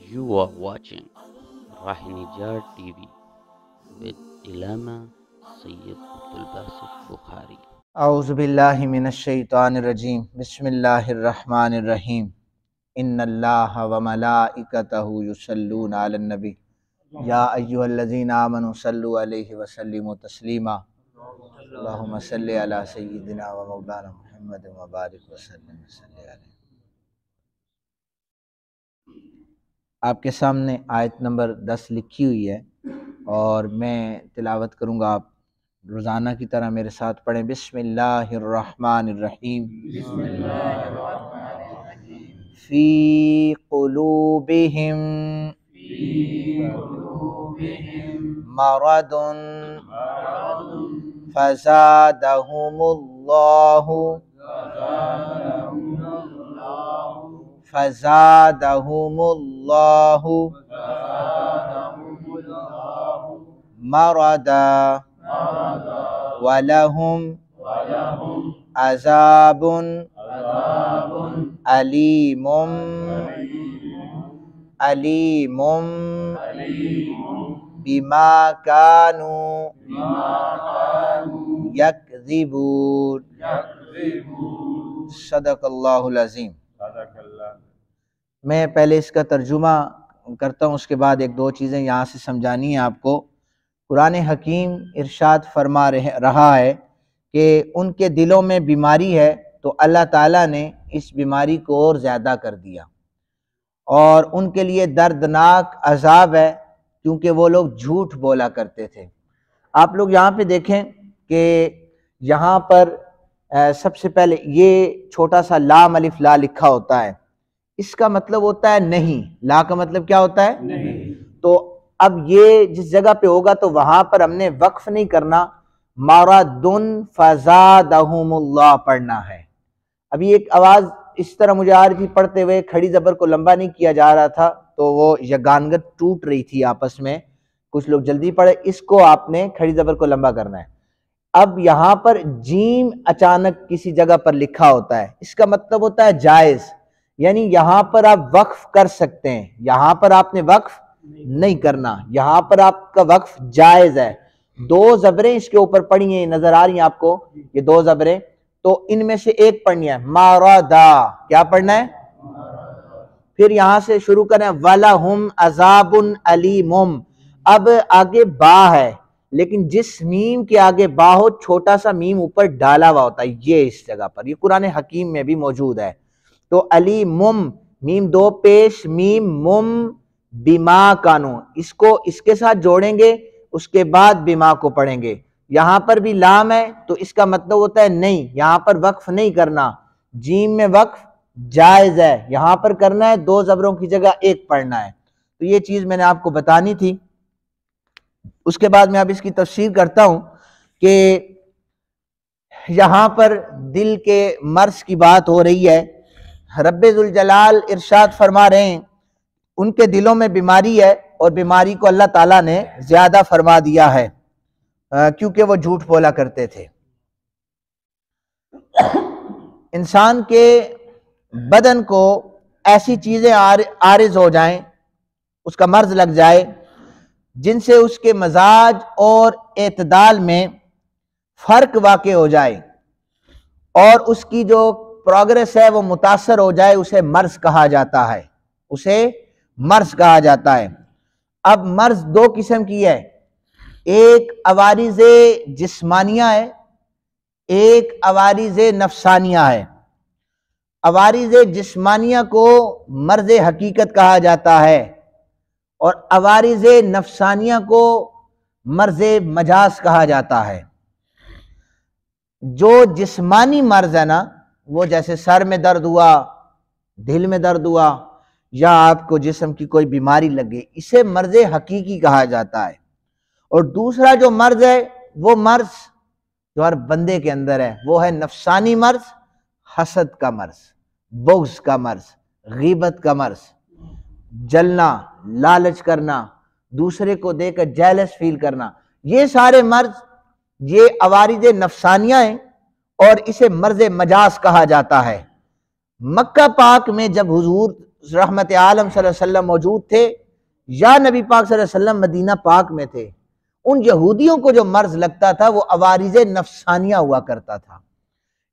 You are watching Rahinijar TV with Ilama Sayyid Abdul Basit Bukhari. اعوذ باللہ من الشیطان الرجیم بسم اللہ الرحمن الرحیم ان اللہ وملائکتہ یصلون علی النبی یا ایھا الذین آمنوا صلوا علیہ وسلموا تسلیما اللہم صلی علی سیدنا و مولانا محمد وبارک وسلم علیہ۔ آپ کے سامنے آیت نمبر 10 لکھی ہوئی ہے اور میں تلاوت کروں گا، آپ روزانہ کی طرح میرے ساتھ پڑھیں۔ بسم اللہ الرحمن الرحیم فی قلوبہم مرض فزادہم اللہ مرضا وَلَهُمْ عَذَابٌ أَلِيمٌ بِمَا كَانُوا يَكْذِبُونَ۔ صدق اللہ العظیم۔ میں پہلے اس کا ترجمہ کرتا ہوں، اس کے بعد ایک دو چیزیں یہاں سے سمجھانی ہیں آپ کو۔ قرآن حکیم ارشاد فرما رہا ہے کہ ان کے دلوں میں بیماری ہے تو اللہ تعالیٰ نے اس بیماری کو اور زیادہ کر دیا، اور ان کے لیے دردناک عذاب ہے کیونکہ وہ لوگ جھوٹ بولا کرتے تھے۔ آپ لوگ یہاں پہ دیکھیں کہ یہاں پر سب سے پہلے یہ چھوٹا سا لام الف لا لکھا ہوتا ہے، اس کا مطلب ہوتا ہے نہیں۔ لا کا مطلب کیا ہوتا ہے؟ نہیں۔ تو اب یہ جس جگہ پہ ہوگا تو وہاں پر ہم نے وقف نہیں کرنا، مرضٌ فزادہم اللہ پڑھنا ہے۔ ابھی ایک آواز اس طرح مجھے آ رہی تھی پڑھتے ہوئے، کھڑی زبر کو لمبا نہیں کیا جا رہا تھا تو وہ یگانگت ٹوٹ رہی تھی آپس میں، کچھ لوگ جلدی پڑھے، اس کو آپ نے کھڑی زبر کو لمبا کرنا ہے۔ اب یہاں پر جیم اچانک کسی جگہ پر لکھا ہوتا ہے، اس کا مطلب ہوتا ہے جائز، یعنی یہاں پر آپ وقف کر سکتے ہیں، یہاں پر آپ نے وقف نہیں کرنا، یہاں پر آپ کا وقف جائز ہے۔ دو زبریں اس کے اوپر پڑھی ہیں، نظر آ رہی ہیں آپ کو یہ دو زبریں، تو ان میں سے ایک پڑھنی ہے مرضا۔ کیا پڑھنا ہے؟ پھر یہاں سے شروع کریں وَلَهُمْ عَذَابٌ أَلِيمٌ۔ اب آگے با ہے، لیکن جس میم کے آگے با ہو چھوٹا سا میم اوپر ڈالا ہوا ہوتا ہے، یہ اس جگہ پر، یہ قرآن حکیم میں بھی موجود ہے۔ تو علیمم، میم دو پیش، میم مم بما کانو، اس کو اس کے ساتھ جوڑیں گے، اس کے بعد بما کو پڑھیں گے۔ یہاں پر بھی لام ہے تو اس کا مطلب ہوتا ہے نہیں، یہاں پر وقف نہیں کرنا، جیم میں وقف جائز ہے، یہاں پر کرنا ہے دو زبروں کی جگہ ایک پڑھنا ہے۔ تو یہ چیز میں نے آپ کو بتانی تھی۔ اس کے بعد میں اب اس کی تفسیر کرتا ہوں کہ یہاں پر دل کے مرض کی بات ہو رہی ہے۔ رب ذوالجلال ارشاد فرما رہے ہیں ان کے دلوں میں بیماری ہے، اور بیماری کو اللہ تعالیٰ نے زیادہ فرما دیا ہے کیونکہ وہ جھوٹ بولا کرتے تھے۔ انسان کے بدن کو ایسی چیزیں عارض ہو جائیں، اس کا مرض لگ جائے جن سے اس کے مزاج اور اعتدال میں فرق واقع ہو جائے، اور اس کی جو پروگریس ہے وہ متاثر ہو جائے، اسے مرض کہا جاتا ہے، اسے مرض کہا جاتا ہے۔ اب مرض دو قسم کی ہے، ایک عوارض جسمانیہ ہے، ایک عوارض نفسانیہ ہے۔ عوارض جسمانیہ کو مرض حقیقت کہا جاتا ہے، اور عوارض نفسانیہ کو مرض مجاز کہا جاتا ہے۔ جو جسمانی مرض ہے نا، وہ جیسے سر میں درد ہوا، دل میں درد ہوا، یا آپ کو جسم کی کوئی بیماری لگے، اسے مرض حقیقی کہا جاتا ہے۔ اور دوسرا جو مرض ہے، وہ مرض جو ہر بندے کے اندر ہے، وہ ہے نفسانی مرض، حسد کا مرض، بغض کا مرض، غیبت کا مرض، جلنا، لالچ کرنا، دوسرے کو دیکھ کر جیلس فیل کرنا، یہ سارے مرض یہ عوارض نفسانیہ ہیں اور اسے مرض مجاز کہا جاتا ہے۔ مکہ پاک میں جب حضور رحمت عالم صلی اللہ علیہ وسلم موجود تھے یا نبی پاک صلی اللہ علیہ وسلم مدینہ پاک میں تھے، ان یہودیوں کو جو مرض لگتا تھا وہ عوارض نفسانیہ ہوا کرتا تھا،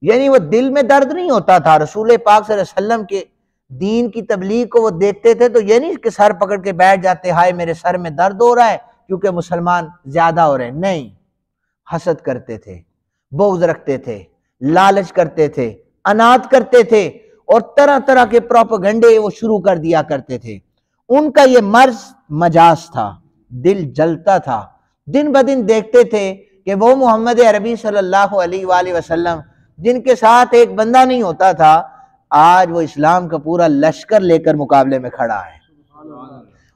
یعنی وہ دل میں درد نہیں ہوتا تھا۔ رسول پاک صلی اللہ علیہ وسلم کے دین کی تبلیغ کو وہ دیکھتے تھے تو یہ نہیں کہ سر پکڑ کے بیٹھ جاتے، ہائے میرے سر میں درد ہو رہا ہے کیونکہ مسلمان زیادہ ہو رہے ہیں، نہیں، حسد کرتے تھے، بغض رکھتے تھے، لالچ کرتے تھے، انات کرتے تھے، اور طرح طرح کے پروپیگنڈے وہ شروع کر دیا کرتے تھے۔ ان کا یہ مرض مجاز تھا، دل جلتا تھا، دن بدن دیکھتے تھے کہ وہ محمد عربی صلی اللہ علیہ وآلہ وسلم جن کے ساتھ ایک بندہ نہیں ہوتا تھا، آج وہ اسلام کا پورا لشکر لے کر مقابلے میں کھڑا ہے،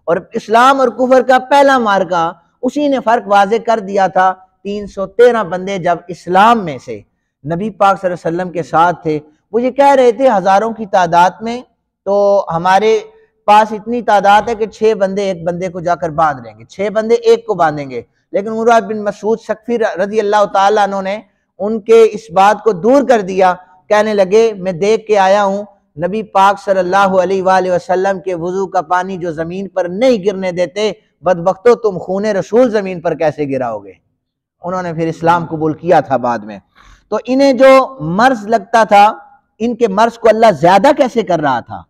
اور اسلام اور کفر کا پہلا مارکا اسی نے فرق واضح کر دیا تھا۔ 313 بندے جب اسلام میں سے نبی پاک صلی اللہ علیہ وسلم کے ساتھ تھے، وہ یہ کہہ رہے تھے ہزاروں کی تعداد میں تو ہمارے پاس اتنی تعداد ہے کہ 6 بندے ایک بندے کو جا کر باندھ لیں گے، 6 بندے ایک کو باندھیں گے، لیکن عروہ بن مسعود ثقفی رضی اللہ تعالیٰ عنہ نے ان کے اس بات کو دور کر دیا، کہنے لگے میں دیکھ کے آیا ہوں نبی پاک صلی اللہ علیہ وآلہ وسلم کے وضو کا پانی جو زمین پر نہیں گرنے دیتے، بدبختو تم خون رسول زمین پر کیسے گراؤ گے؟ انہوں نے پھر اسلام قبول کیا تھا بعد میں۔ تو انہیں جو مرض لگتا تھا، ان کے مرض کو اللہ زیادہ کیسے کر رہا تھا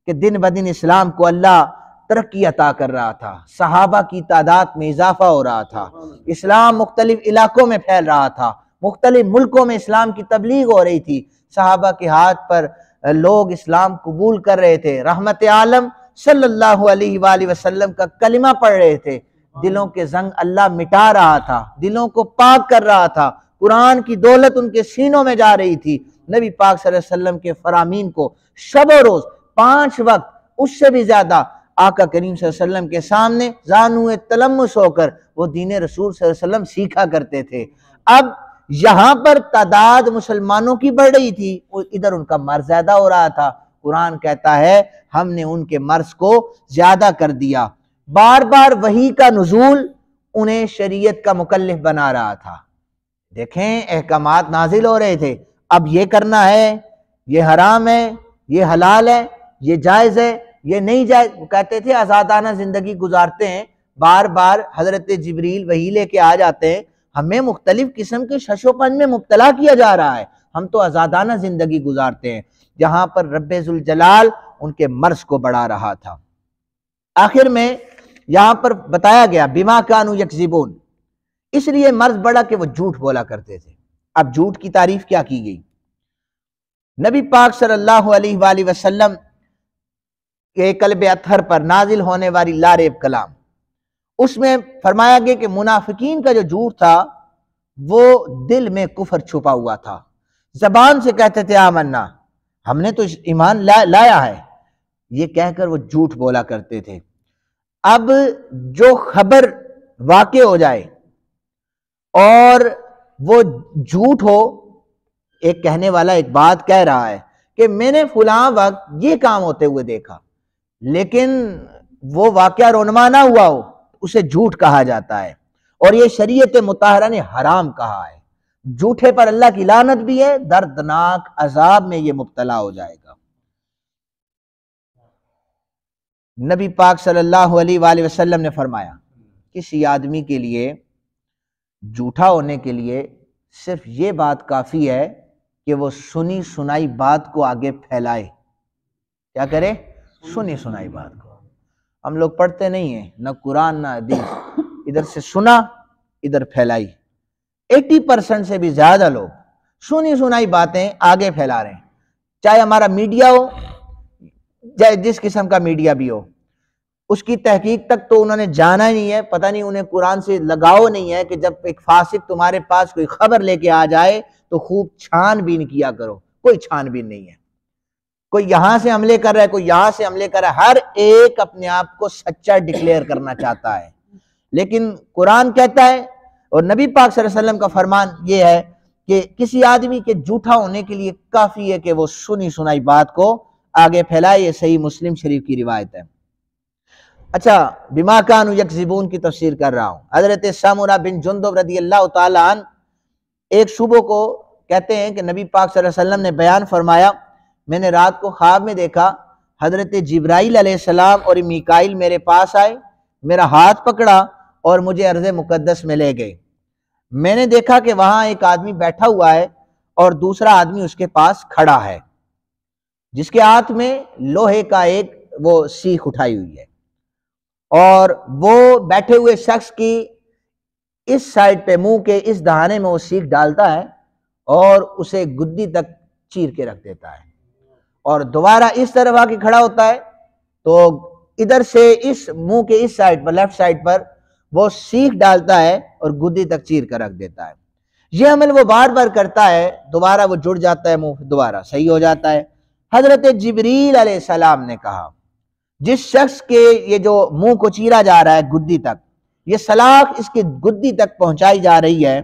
کہ دن بدن اسلام کو اللہ ترقی عطا کر رہا تھا، صحابہ کی تعداد میں اضافہ ہو رہا تھا، اسلام مختلف علاقوں میں پھیل رہا تھا، مختلف ملکوں میں اسلام کی تبلیغ ہو رہی تھی، صحابہ کے ہاتھ پر لوگ اسلام قبول کر رہے تھے، رحمت عالم صلی اللہ علیہ وآلہ وسلم کا کلمہ پڑھ رہے تھے، دلوں کے زنگ اللہ مٹا رہا تھا، دلوں کو پاک کر رہا تھا، قرآن کی دولت ان کے سینوں میں جا رہی تھی۔ نبی پاک صلی اللہ علیہ وسلم کے فرامین کو شب و روز 5 وقت اس سے بھی زیادہ آقا کریم صلی اللہ علیہ وسلم کے سامنے زانو تلمس ہو کر وہ دین رسول صلی اللہ علیہ وسلم سیکھا کرتے تھے۔ اب یہاں پر تعداد مسلمانوں کی بڑھ رہی تھی، ادھر ان کا مرض زیادہ ہو رہا تھا۔ قرآن کہتا ہے ہم نے ان کے مرض کو زیادہ کر دیا، بار بار وحی کا نزول انہیں شریعت کا مکلف بنا رہا تھا۔ دیکھیں احکامات نازل ہو رہے تھے، اب یہ کرنا ہے، یہ حرام ہے، یہ حلال ہے، یہ جائز ہے، یہ نہیں جائز۔ وہ کہتے تھے آزادانہ زندگی گزارتے ہیں، بار بار حضرت جبریل وحی لے کے آ جاتے ہیں، ہمیں مختلف قسم کے شش و پنج میں مبتلا کیا جا رہا ہے، ہم تو آزادانہ زندگی گزارتے ہیں، جہاں پر رب ذوالجلال ان کے مرض کو بڑھا رہا تھا۔ آخر میں یہاں پر بتایا گیا بما کانوا یکذبون، اس لیے مرض بڑھا کہ وہ جھوٹ بولا کرتے تھے۔ اب جھوٹ کی تعریف کیا کی گئی؟ نبی پاک صلی اللہ علیہ وآلہ وسلم کے قلب اطہر پر نازل ہونے والی لاریب کلام، اس میں فرمایا گیا کہ منافقین کا جو جھوٹ تھا وہ دل میں کفر چھپا ہوا تھا، زبان سے کہتے تھے آمنا، ہم نے تو ایمان لایا ہے، یہ کہہ کر وہ جھوٹ بولا کرتے تھے۔ اب جو خبر واقع ہو جائے اور وہ جھوٹ ہو، ایک کہنے والا ایک بات کہہ رہا ہے کہ میں نے فلاں وقت یہ کام ہوتے ہوئے دیکھا، لیکن وہ واقعہ رونما نہ ہوا ہو، اسے جھوٹ کہا جاتا ہے، اور یہ شریعت مطہرہ نے حرام کہا ہے۔ جھوٹے پر اللہ کی لعنت بھی ہے، دردناک عذاب میں یہ مبتلا ہو جائے گا۔ نبی پاک صلی اللہ علیہ وآلہ وسلم نے فرمایا کسی آدمی کے لیے جھوٹا ہونے کے لیے صرف یہ بات کافی ہے کہ وہ سنی سنائی بات کو آگے پھیلائے۔ کیا کرے؟ سنی سنائی بات کو۔ ہم لوگ پڑھتے نہیں ہیں، نہ قرآن نہ حدیث، ادھر سے سنا ادھر پھیلائی۔ 80% سے بھی زیادہ لوگ سنی سنائی باتیں آگے پھیلا رہے ہیں، چاہے ہمارا میڈیا ہو، چاہے جس قسم کا میڈیا بھی ہو، اس کی تحقیق تک تو انہوں نے جانا ہی نہیں ہے، پتہ نہیں انہیں قرآن سے لگاؤ نہیں ہے کہ جب ایک فاسق تمہارے پاس کوئی خبر لے کے آ جائے تو خوب چھان بین کیا کرو۔ کوئی چھان بین نہیں ہے، کوئی یہاں سے حملے کر رہا ہے، کوئی یہاں سے حملے کر رہا ہے، ہر ایک اپنے آپ کو سچا ڈکلیئر کرنا چاہتا ہے۔ لیکن قرآن کہتا ہے اور نبی پاک صلی اللہ علیہ وسلم کا فرمان یہ ہے کہ کسی آدمی کے جھوٹا ہونے کے لیے کافی ہے کہ وہ سنی سنائی بات کو آگے پھیلائے۔ یہ صحیح مسلم شریف کی روایت ہے۔ اچھا، بما کانوا یکذبون کی تفسیر کر رہا ہوں۔ حضرت سمرہ بن جندب رضی اللہ تعالیٰ عنہ ایک صبح کو کہتے ہیں کہ نبی پاک صلی اللہ علیہ وسلم نے بیان فرمایا، میں نے رات کو خواب میں دیکھا حضرت جبرائیل علیہ السلام اور میکائیل میرے پاس آئے، میرا ہاتھ پکڑا اور مجھے ارض مقدس میں لے گئے۔ میں نے دیکھا کہ وہاں ایک آدمی بیٹھا ہوا ہے اور دوسرا آدمی اس کے پاس کھڑا ہے، جس کے ہاتھ میں لوہے کا ایک وہ سیخ اٹھائی ہوئی ہے، اور وہ بیٹھے ہوئے شخص کی اس سائڈ پہ منہ کے اس دہانے میں وہ سیخ ڈالتا ہے اور اسے گدی تک چیر کے رکھ دیتا ہے، اور دوبارہ اس طرف آ کے کھڑا ہوتا ہے تو ادھر سے اس منہ کے اس سائڈ پر، لیفٹ سائڈ پر وہ سیخ ڈالتا ہے اور گدی تک چیر کر رکھ دیتا ہے۔ یہ عمل وہ بار بار کرتا ہے، دوبارہ وہ جڑ جاتا ہے، منہ دوبارہ صحیح ہو جاتا ہے۔ حضرت جبریل علیہ السلام نے کہا جس شخص کے یہ جو منہ کو چیرا جا رہا ہے گدی تک، یہ سلاخ اس کی گدی تک پہنچائی جا رہی ہے،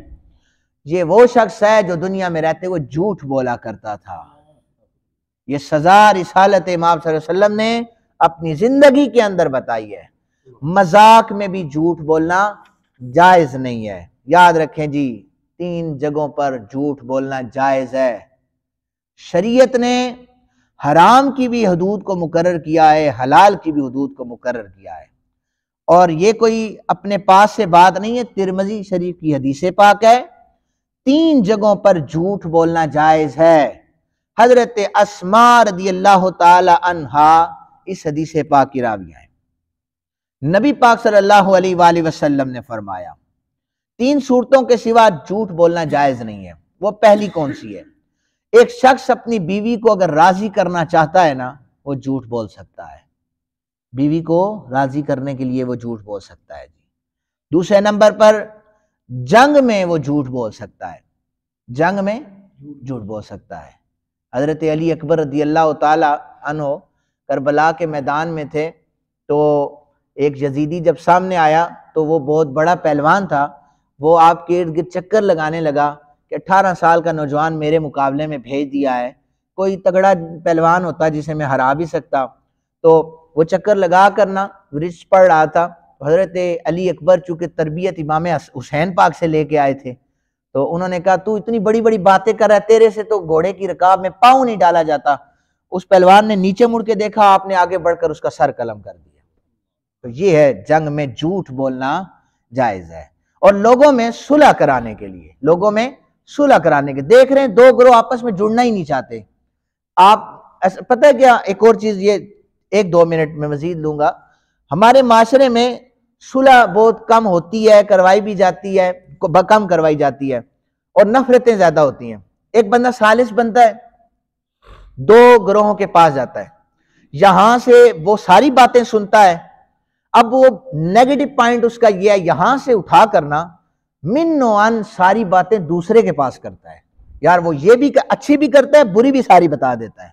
یہ وہ شخص ہے جو دنیا میں رہتے ہوئے جھوٹ بولا کرتا تھا۔ یہ سزا رسالت امام صلی اللہ علیہ وسلم نے اپنی زندگی کے اندر بتائی ہے۔ مذاق میں بھی جھوٹ بولنا جائز نہیں ہے۔ یاد رکھیں جی، 3 جگہوں پر جھوٹ بولنا جائز ہے۔ شریعت نے حرام کی بھی حدود کو مقرر کیا ہے، حلال کی بھی حدود کو مقرر کیا ہے، اور یہ کوئی اپنے پاس سے بات نہیں ہے، ترمذی شریف کی حدیث پاک ہے۔ 3 جگہوں پر جھوٹ بولنا جائز ہے۔ حضرت اسماء رضی اللہ تعالی عنہا اس حدیث پاک کی راویہ ہیں۔ نبی پاک صلی اللہ علیہ وآلہ وسلم نے فرمایا 3 صورتوں کے سوا جھوٹ بولنا جائز نہیں ہے۔ وہ پہلی کون سی ہے؟ ایک شخص اپنی بیوی کو اگر راضی کرنا چاہتا ہے نا، وہ جھوٹ بول سکتا ہے، بیوی کو راضی کرنے کے لیے وہ جھوٹ بول سکتا ہے جی۔ دوسرے نمبر پر جنگ میں وہ جھوٹ بول سکتا ہے، جنگ میں جھوٹ بول سکتا ہے۔ حضرت علی اکبر رضی اللہ تعالی عنہ کربلا کے میدان میں تھے، تو ایک یزیدی جب سامنے آیا تو وہ بہت بڑا پہلوان تھا، وہ آپ کے ارد گرد چکر لگانے لگا کہ 18 سال کا نوجوان میرے مقابلے میں بھیج دیا ہے، کوئی تگڑا پہلوان ہوتا جسے میں ہرا بھی سکتا۔ تو وہ چکر لگا کرنا رچ پڑ رہا تھا، حضرت علی اکبر چونکہ تربیت امام حسین پاک سے لے کے آئے تھے، تو انہوں نے کہا تو اتنی بڑی بڑی باتیں کر رہا ہے، تیرے سے تو گھوڑے کی رکاب میں پاؤں نہیں ڈالا جاتا۔ اس پہلوان نے نیچے مڑ کے دیکھا، آپ نے آگے بڑھ کر اس کا سر قلم کر دیا۔ تو یہ ہے جنگ میں جھوٹ بولنا جائز ہے، اور لوگوں میں صلح کرانے کے لیے، لوگوں میں صلح کرانے کے، دیکھ رہے ہیں 2 گروہ آپس میں جڑنا ہی نہیں چاہتے۔ آپ پتہ ہے کیا، ایک اور چیز، یہ 1-2 منٹ میں مزید لوں گا، ہمارے معاشرے میں صلح بہت کم ہوتی ہے، کروائی بھی جاتی ہے، کم کروائی جاتی ہے، اور نفرتیں زیادہ ہوتی ہیں۔ ایک بندہ ثالث بنتا ہے، 2 گروہوں کے پاس جاتا ہے، یہاں سے وہ ساری باتیں سنتا ہے، اب وہ نیگیٹو پوائنٹ اس کا یہ ہے، یہاں سے اٹھا کرنا من و ان ساری باتیں دوسرے کے پاس کرتا ہے، یار وہ یہ بھی اچھی بھی کرتا ہے، بری بھی ساری بتا دیتا ہے۔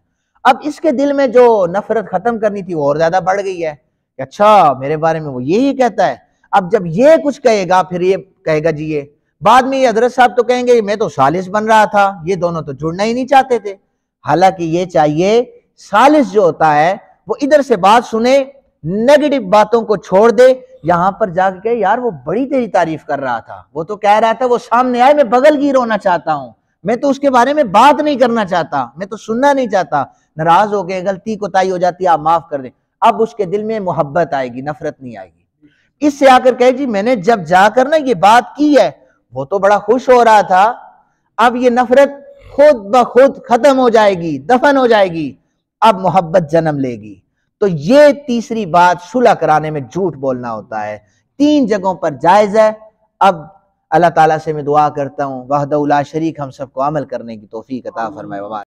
اب اس کے دل میں جو نفرت ختم کرنی تھی وہ اور زیادہ بڑھ گئی ہے کہ اچھا میرے بارے میں وہ یہی کہتا ہے۔ اب جب یہ کچھ کہے گا پھر یہ کہے گا جی، یہ بعد میں یہ حضرت صاحب تو کہیں گے میں تو ثالث بن رہا تھا، یہ دونوں تو جڑنا ہی نہیں چاہتے تھے۔ حالانکہ یہ چاہیے ثالث جو ہوتا ہے وہ ادھر سے بات سنے، نیگیٹو باتوں کو چھوڑ دے، یہاں پر جا کے کہے یار وہ بڑی تیری تعریف کر رہا تھا، وہ تو کہہ رہا تھا، وہ سامنے آئے میں بغل گیر ہونا چاہتا ہوں، میں تو اس کے بارے میں بات نہیں کرنا چاہتا، میں تو سننا نہیں چاہتا۔ ناراض ہو گئے، غلطی کوتاہی ہو جاتی ہے، آپ معاف کر دیں، اب اس کے دل میں محبت آئے گی، نفرت نہیں آئے گی۔ اس سے آ کر کہے جی میں نے جب جا کر نا یہ بات کی ہے، وہ تو بڑا خوش ہو رہا تھا، اب یہ نفرت خود بخود ختم ہو جائے گی، دفن ہو جائے گی، اب محبت جنم لے گی۔ تو یہ تیسری بات صلح کرانے میں جھوٹ بولنا ہوتا ہے، 3 جگہوں پر جائز ہے۔ اب اللہ تعالیٰ سے میں دعا کرتا ہوں وحدہ لا شریک ہم سب کو عمل کرنے کی توفیق عطا فرمائے۔